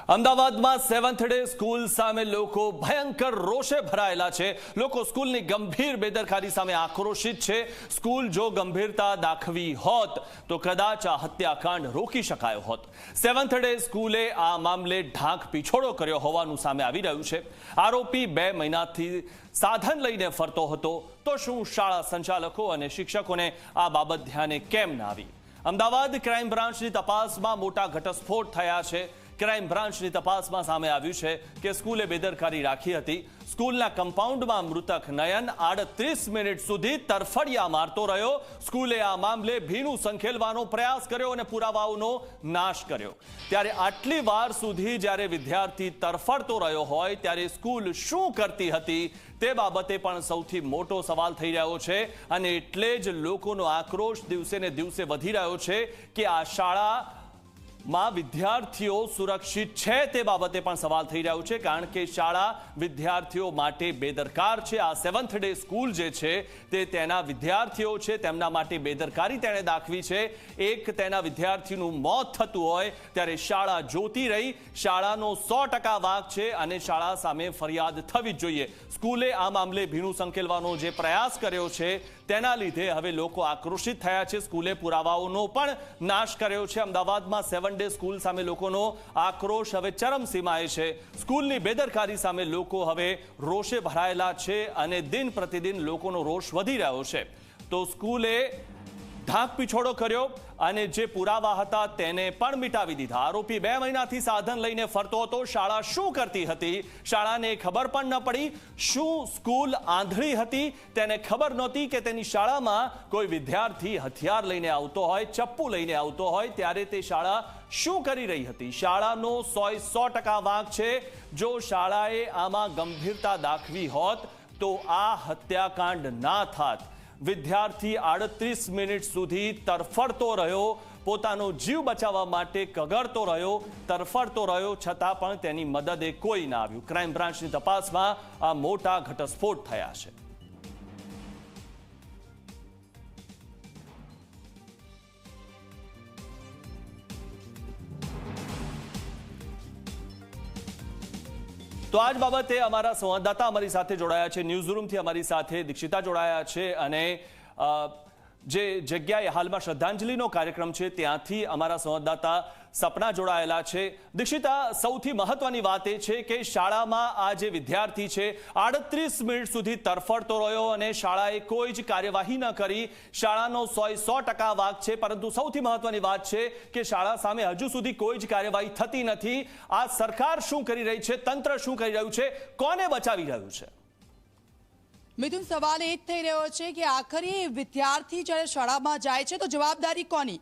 અમદાવાદમાં seventh day school સામે લોકો ભયંકર રોષે ભરાયેલા છે। લોકો સ્કૂલની ગંભીર બેદરકારી સામે આક્રોશિત છે। સ્કૂલ જો ગંભીરતા દાખવી હોત તો કદાચ આ હત્યાકાંડ રોકી શકાયો હોત। સેવન્થ ડે સ્કૂલે આ મામલે ઢાંક પીછોડો કર્યો હોવાનું સામે આવી રહ્યું છે। આરોપી 2 મહિનાથી સાધન લઈને ફરતો હતો તો શું શાળા સંચાલકો અને શિક્ષકોને આ બાબત ધ્યાને કેમ ના આવી? અમદાવાદ ક્રાઇમ બ્રાન્ચની તપાસમાં મોટા ઘટસ્ફોટ થયા છે। ક્રાઇમ બ્રાન્ચની તપાસમાં સામે આવ્યું છે કે સ્કૂલે બેદરકારી રાખી હતી। સ્કૂલના કમ્પાઉન્ડમાં મૃતક નયન 38 મિનિટ સુધી તરફડિયા મારતો રહ્યો। સ્કૂલે આ મામલે ભીનું સંકેલવાનો પ્રયાસ કર્યો અને પુરાવાઓનો નાશ કર્યો। ત્યારે આટલી વાર સુધી જ્યારે વિદ્યાર્થી તરફડતો રહ્યો હોય ત્યારે સ્કૂલ શું કરતી હતી તે બાબતે પણ સૌથી મોટો સવાલ થઈ રહ્યો છે અને એટલે જ લોકોનો આક્રોશ દિવસે ને દિવસે વધી રહ્યો છે કે આ શાળા માં વિદ્યાર્થીઓ સુરક્ષિત છે તે બાબતે પણ સવાલ થઈ રહ્યો છે કારણ કે શાળા વિદ્યાર્થીઓ માટે બેદરકાર છે। આ સેવન્થ ડે સ્કૂલ જે છે તે તેના વિદ્યાર્થીઓ છે તેમના માટે બેદરકારી તેણે દાખવી છે। એક તેના વિદ્યાર્થીનું મોત થતું હોય ત્યારે શાળા જોતી રહી। શાળાનો 100% વાંક છે અને શાળા સામે ફરિયાદ થવી જ જોઈએ। સ્કૂલે આ મામલે ભીનું સંકેલવાનો જે પ્રયાસ કર્યો છે તેના લીધે હવે લોકો આક્રોશિત થયા છે। સ્કૂલે પુરાવાઓનો પણ નાશ કર્યો છે। અમદાવાદમાં સેવન ડે સ્કૂલ સામે લોકોનો આક્રોશ હવે ચરમસીમાએ છે। સ્કૂલની બેદરકારી સામે લોકો હવે રોષે ભરાયેલા છે અને દિન પ્રતિદિન લોકોનો રોષ વધી રહ્યો છે। તો સ્કૂલે ઢાંક પીછોડો કર્યો અને જે પુરાવા હતા તેને પણ મિટાવી દીધા। આરોપી 2 મહિનાથી સાધન લઈને ફરતો હતો। શાળા શું કરતી હતી શાળાને ખબર પણ ન પડી। શું સ્કૂલ આંધળી હતી? તેને ખબર નહોતી કે તેની શાળામાં કોઈ વિદ્યાર્થી હથિયાર લઈને આવતો હોય, ચપ્પુ લઈને આવતો હોય ત્યારે તે શાળા શું કરી રહી હતી? શાળાનો 100% વાંક છે। જો શાળાએ આમાં ગંભીરતા દાખવી હોત તો આ હત્યાકાંડ ના થાત। વિદ્યાર્થી 38 મિનિટ સુધી તરફડતો રહ્યો, પોતાનો જીવ બચાવવા માટે કગરતો રહ્યો, તરફડતો રહ્યો, છતાં પણ તેની મદદે કોઈ ના આવ્યું। ક્રાઇમ બ્રાન્ચની તપાસમાં આ મોટા ઘટસ્ફોટ થયા છે। તો આજ બાબતે અમારા સંવાદદાતા અમારી સાથે જોડાયા છે। ન્યૂઝરૂમથી અમારી સાથે દીક્ષિતા જોડાયા છે અને જે જગ્યાએ હાલમાં શ્રદ્ધાંજલિનો કાર્યક્રમ છે ત્યાંથી અમારા સંવાદદાતા સપના જોડાયેલા છે। દીક્ષિતા, સૌથી મહત્વની વાત એ છે કે શાળામાં આ જે વિદ્યાર્થી છે 38 મિનિટ સુધી તરફડતો રહ્યો અને શાળાએ કોઈ જ કાર્યવાહી ન કરી। શાળાનો 100% વાંક છે, પરંતુ સૌથી મહત્વની વાત છે કે શાળા સામે હજુ સુધી કોઈ જ કાર્યવાહી થતી નથી। આ સરકાર શું કરી રહી છે? તંત્ર શું કરી રહ્યું છે? કોને બચાવી રહ્યું છે? મિથુન, સવાલ એ જ થઈ રહ્યો છે કે આખરે વિદ્યાર્થી જ્યારે શાળામાં જાય છે તો જવાબદારી કોની?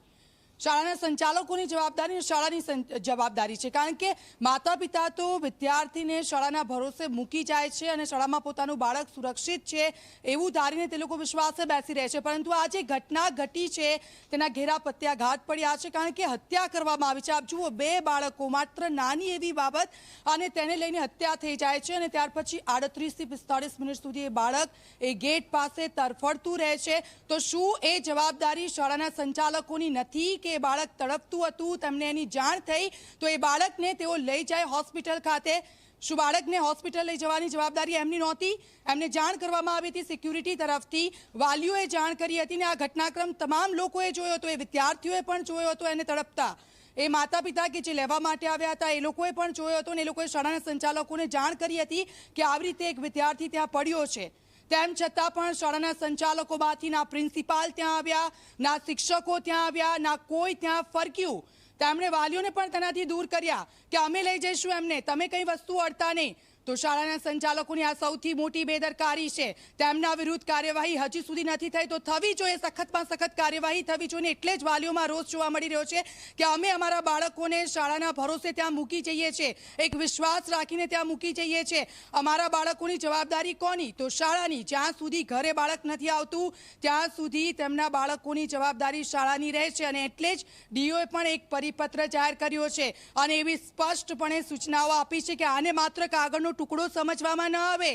શાળાના સંચાલકોની જવાબદારી, શાળાની જવાબદારી છે, કારણ કે માતા પિતા તો વિદ્યાર્થીને શાળાના ભરોસે મૂકી જાય છે અને શાળામાં પોતાનું બાળક સુરક્ષિત છે એવું ધારીને તે લોકો વિશ્વાસે બેસી રહે છે। પરંતુ આ જે ઘટના ઘટી છે તેના ઘેરા પ્રત્યાઘાત પડ્યા છે, કારણ કે હત્યા કરવામાં આવી છે। આપ જુઓ, 2 બાળકો, માત્ર નાની એવી બાબત અને તેને લઈને હત્યા થઈ જાય છે અને ત્યાર પછી 38 થી 45 મિનિટ સુધી એ બાળક એ ગેટ પાસે તરફડતું રહે છે। તો શું એ જવાબદારી શાળાના સંચાલકોની નથી કે બાળક તડપતું હતું, તેમને એની જાણ થઈ તો એ બાળકને તેઓ લઈ જાય હોસ્પિટલ ખાતે? શું બાળકને હોસ્પિટલ લઈ જવાની જવાબદારી એમની નહોતી? એમને જાણ કરવામાં આવી હતી સિક્યુરિટી તરફથી, વાલીઓએ જાણ કરી હતી ને આ ઘટનાક્રમ તમામ લોકોએ જોયો હતો, એ વિદ્યાર્થીઓએ પણ જોયો હતો એને તડપતા। એ માતા પિતા કે જે લેવા માટે આવ્યા હતા એ લોકોએ પણ જોયો હતો ને એ લોકોએ શાળાના સંચાલકોને જાણ કરી હતી કે આવી રીતે એક વિદ્યાર્થી ત્યાં પડ્યો છે। તેમ છતાં પણ શાળાના સંચાલકોમાંથી ના પ્રિન્સિપાલ ત્યાં આવ્યા, ના શિક્ષકો ત્યાં આવ્યા, ના કોઈ ત્યાં ફરક્યું। તેમણે વાલીઓને પણ તેનાથી દૂર કર્યા કે અમે લઈ જઈશું એમને, તમે કઈ વસ્તુ અડતા નહીં। તો શાળાના સંચાલકોની આ સૌથી મોટી બેદરકારી છે। તેમના વિરુદ્ધ કાર્યવાહી હજી સુધી નથી થઈ તો થવી જોઈએ, સખતમાં સખત કાર્યવાહી થવી જોઈએ। એટલે જ વાલીઓમાં રોષ જોવા મળી રહ્યો છે કે અમે અમારા બાળકોને શાળાના ભરોસે ત્યાં મૂકી જઈએ છીએ, એક વિશ્વાસ રાખીને ત્યાં મૂકી જઈએ છીએ। અમારા બાળકોની જવાબદારી કોની? તો શાળાની। જ્યાં સુધી ઘરે બાળક નથી આવતું ત્યાં સુધી તેમના બાળકોની જવાબદારી શાળાની રહે છે અને એટલે જ ડીઓએ પણ એક પરિપત્ર જાહેર કર્યો છે અને એવી સ્પષ્ટપણે સૂચનાઓ આપી છે કે આને માત્ર કાગળનો ટુકડો સમજવામાં ન આવે।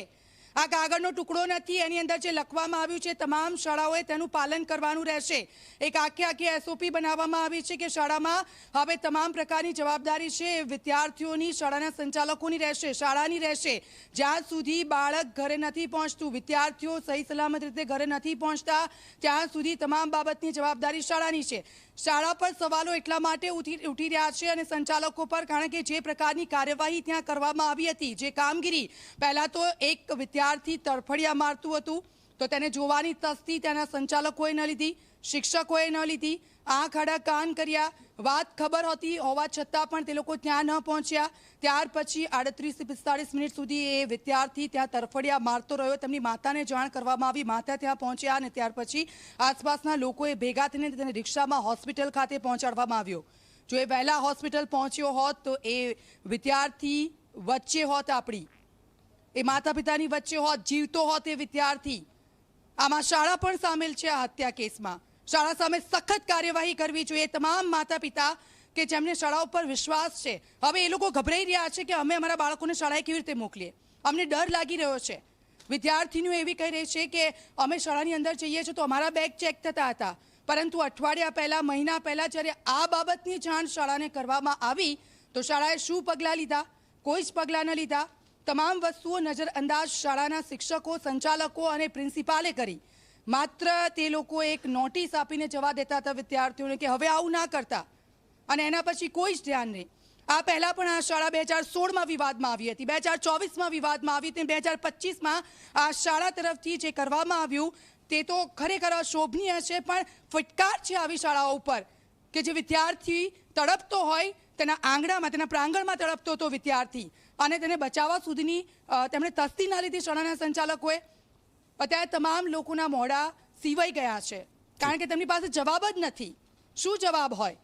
આ કાગળનો ટુકડો નથી, એની અંદર જે લખવામાં આવ્યું છે તમામ શાળાઓએ તેનું પાલન કરવાનું રહેશે. એક આખી SOP બનાવવામાં આવી છે કે શાળામાં હવે તમામ પ્રકારની જવાબદારી છે વિદ્યાર્થીઓની, શાળાના સંચાલકોની રહેશે, શાળાની રહેશે. જ્યાં સુધી બાળક ઘરે નથી પહોંચતું, વિદ્યાર્થીઓ સહી સલામત રીતે ઘરે નથી પહોંચતા, ત્યાં સુધી તમામ બાબતની જવાબદારી શાળાની છે. શાળા પર સવાલો એટલા માટે ઉઠી રહ્યા છે અને સંચાલકો પર, કારણ કે જે પ્રકારની કાર્યવાહી ત્યાં કરવામાં આવી હતી, જે કામગીરી, પહેલાં તો એક વિદ્યાર્થી તડફડિયા મારતું હતું તો તેને જોવાની તસ્દી તેના સંચાલકોએ ન લીધી, શિક્ષકોએ ન લીધી, આંખ આડા કાન કર્યા, વાત ખબર હતી હોવા છતાં પણ તે લોકો ત્યાં ન પહોંચ્યા. ત્યાર પછી 38 થી 45 મિનિટ સુધી એ વિદ્યાર્થી ત્યાં તરફડિયા મારતો રહ્યો. તેમની માતાને જાણ કરવામાં આવી, માતા ત્યાં પહોંચ્યા અને ત્યાર પછી આસપાસના લોકોએ ભેગા થઈને તેને રિક્ષામાં હોસ્પિટલ ખાતે પહોંચાડવામાં આવ્યો. જો એ વહેલા હોસ્પિટલ પહોંચ્યો હોત તો એ વિદ્યાર્થી વચ્ચે હોત, આપણી એ માતા પિતાની વચ્ચે હોત, જીવતો હોત એ વિદ્યાર્થી. આમાં શાળા પણ સામેલ છે આ હત્યા કેસમાં. શાળા સામે સખત કાર્યવાહી કરવી જોઈએ. તમામ માતા પિતા કે જેમને શાળા ઉપર વિશ્વાસ છે, હવે એ લોકો ગભરાઈ રહ્યા છે કે અમે અમારા બાળકોને શાળાએ કેવી રીતે મોકલીએ, અમને ડર લાગી રહ્યો છે. વિદ્યાર્થીનીઓ એવી કહી રહી છે કે અમે શાળાની અંદર જઈએ છીએ તો અમારા બેગ ચેક થતા હતા, પરંતુ અઠવાડિયા પહેલાં, મહિના પહેલાં જ્યારે આ બાબતની જાણ શાળાને કરવામાં આવી તો શાળાએ શું પગલાં લીધા? કોઈ જ પગલાં ન લીધા. તમામ વસ્તુઓ નજરઅંદાજ શાળાના શિક્ષકો, સંચાલકો અને પ્રિન્સિપાલે કરી. માત્ર તે લોકો એક નોટિસ આપીને જવા દેતા હતા વિદ્યાર્થીઓને કે હવે આવું ના કરતા, અને એના પછી કોઈ જ ધ્યાન નહીં. આ પહેલાં પણ આ શાળા 2016માં વિવાદમાં આવી હતી, 2024માં વિવાદમાં આવી હતી, 2025માં આ શાળા તરફથી જે કરવામાં આવ્યું તે તો ખરેખર અશોભનીય છે, પણ ફટકાર છે આવી શાળાઓ ઉપર કે જે વિદ્યાર્થી તડપતો હોય તેના આંગણામાં, તેના પ્રાંગણમાં તડપતો હતો વિદ્યાર્થી, અને તેને બચાવવા સુધીની તેમણે તસ્દી ના લીધી શાળાના સંચાલકોએ. અત્યારે તમામ લોકોના મોઢા સીવાઈ ગયા છે, કારણ કે તેમની પાસે જવાબ જ નથી. શું જવાબ હોય?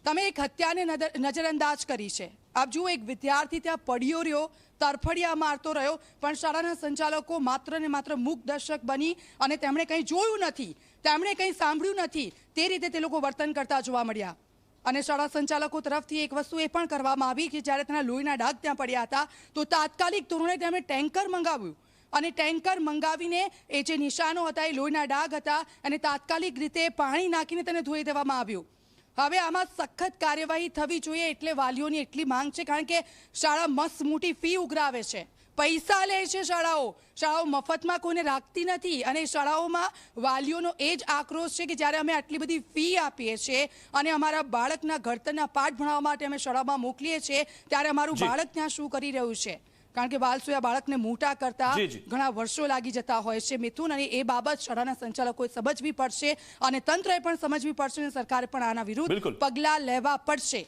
તમે એક હત્યાને નજરઅંદાજ કરી છે. આપ જુઓ, એક વિદ્યાર્થી ત્યાં પડ્યો રહ્યો, તરફડિયા મારતો રહ્યો, પણ શાળાના સંચાલકો માત્ર ને માત્ર મૂક દર્શક બની અને તેમણે કંઈ જોયું નથી, તેમણે કંઈ સાંભળ્યું નથી, તે રીતે તે લોકો વર્તન કરતા જોવા મળ્યા. અને શાળા સંચાલકો તરફથી એક વસ્તુ એ પણ કરવામાં આવી કે જ્યારે તેના લોહીના ડાઘ ત્યાં પડ્યા હતા તો તાત્કાલિક ધોરણે તેમણે ટેન્કર મંગાવ્યું, અને ટેન્કર મંગાવીને એ જે નિશાનો હતા, એ લોહીના ડાઘ હતા, અને તાત્કાલિક રીતે પાણી નાખીને તેને ધોઈ દેવામાં આવ્યું. હવે આમાં સખત કાર્યવાહી થવી જોઈએ, એટલે વાલીઓની એટલી માંગ છે, કારણ કે શાળા મસ્ત મોટી ફી ઉઘરાવે છે, પૈસા લે છે શાળાઓ મફતમાં કોઈને રાખતી નથી. અને શાળાઓમાં વાલીઓનો એ જ આક્રોશ છે કે જ્યારે અમે આટલી બધી ફી આપીએ છીએ અને અમારા બાળકના ઘડતરના પાઠ ભણાવવા માટે અમે શાળામાં મોકલીએ છીએ, ત્યારે અમારું બાળક ત્યાં શું કરી રહ્યું છે? કારણ કે વાલસોયા બાળકને મોટા કરતા ઘણા વર્ષો લાગી જતા હોય છે, મિથુન, અને એ બાબત શાળાના સંચાલકોએ સમજવી પડશે અને તંત્રએ પણ સમજવી પડશે અને સરકારે પણ આના વિરુદ્ધ પગલાં લેવા પડશે.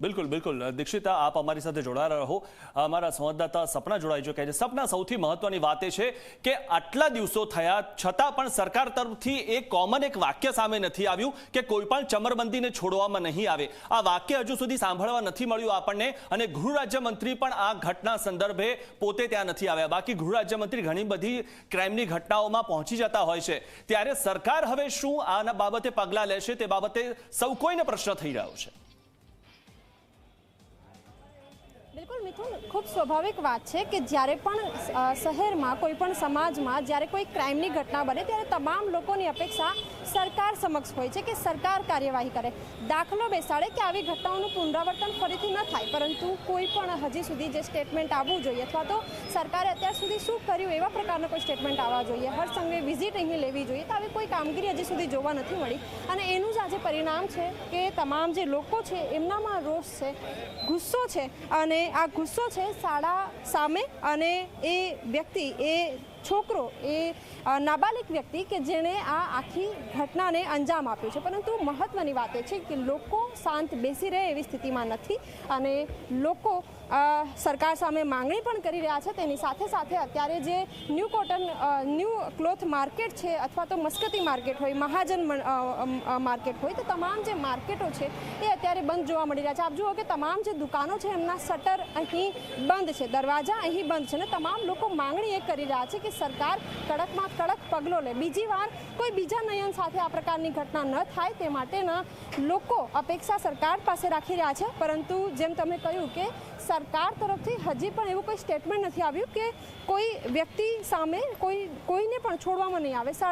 બિલકુલ બિલકુલ. દીક્ષિતા, આપ અમારી સાથે જોડાયેલા રહો. અમારા સંવાદદાતા સપના જોડાઈ ચૂક્યા છે. સપના, સૌથી મહત્વની વાત એ છે કે આટલા દિવસો થયા છતાં પણ સરકાર તરફથી એક કોમન એક વાક્ય સામે નથી આવ્યું કે કોઈ પણ ચમરબંધીને છોડવામાં નહીં આવે. આ વાક્ય હજુ સુધી સાંભળવા નથી મળ્યું આપણને, અને ગૃહ રાજ્યમંત્રી પણ આ ઘટના સંદર્ભે પોતે ત્યાં નથી આવ્યા. બાકી ગૃહ રાજ્યમંત્રી ઘણી બધી ક્રાઇમની ઘટનાઓમાં પહોંચી જતા હોય છે, ત્યારે સરકાર હવે શું આના બાબતે પગલાં લેશે તે બાબતે સૌ કોઈને પ્રશ્ન થઈ રહ્યો છે. બિલકુલ મિથુન, ખૂબ સ્વાભાવિક વાત છે કે જ્યારે પણ શહેરમાં, કોઈ પણ સમાજમાં જ્યારે કોઈ ક્રાઇમની ઘટના બને ત્યારે તમામ લોકોની અપેક્ષા સરકાર સમક્ષ હોય છે કે સરકાર કાર્યવાહી કરે, દાખલો બેસાડે કે આવી ઘટનાઓનું પુનરાવર્તન ફરીથી ન થાય. પરંતુ કોઈ પણ હજી સુધી જે સ્ટેટમેન્ટ આવવું જોઈએ, અથવા તો સરકારે અત્યાર સુધી શું કર્યું એવા પ્રકારનો કોઈ સ્ટેટમેન્ટ આવવા જોઈએ, હર સંઘે વિઝિટ અહીં લેવી જોઈએ, તો આવી કોઈ કામગીરી હજી સુધી જોવા નથી મળી. અને એનું જ આજે પરિણામ છે કે તમામ જે લોકો છે એમનામાં રોષ છે, ગુસ્સો છે, અને આ ગુસ્સો છે શાળા સામે. અને એ વ્યક્તિ, એ છોકરો, એ નાબાલિગ વ્યક્તિ કે જેણે આ આખી ઘટનાને અંજામ આપ્યું છે. પરંતુ મહત્વની વાત એ છે કે લોકો શાંત બેસી રહે એવી સ્થિતિમાં નથી, અને લોકો સરકાર સામે માંગણી પણ કરી રહ્યા છે. તેની સાથે સાથે અત્યારે જે ન્યૂ ક્લોથ માર્કેટ છે, અથવા તો મસ્કતી માર્કેટ હોય, મહાજન માર્કેટ હોય, તો તમામ જે માર્કેટો છે એ અત્યારે બંધ જોવા મળી રહ્યા છે. આપ જુઓ કે તમામ જે દુકાનો છે એમના શટર અહીં બંધ છે, દરવાજા અહીં બંધ છે, અને તમામ લોકો માંગણી એ કરી રહ્યા છે કે સરકાર કડકમાં કડક પગલો લે, બીજી વાર કોઈ બીજા નયન સાથે આ પ્રકારની ઘટના ન થાય તે માટેના લોકો અપેક્ષા સરકાર પાસે રાખી રહ્યા છે. પરંતુ જેમ તમે કહ્યું કે સરકાર તરફથી હજી પણ એવું કોઈ સ્ટેટમેન્ટ નથી આવ્યું કે કોઈ વ્યક્તિ સામે કોઈને પણ છોડવામાં નહીં આવે.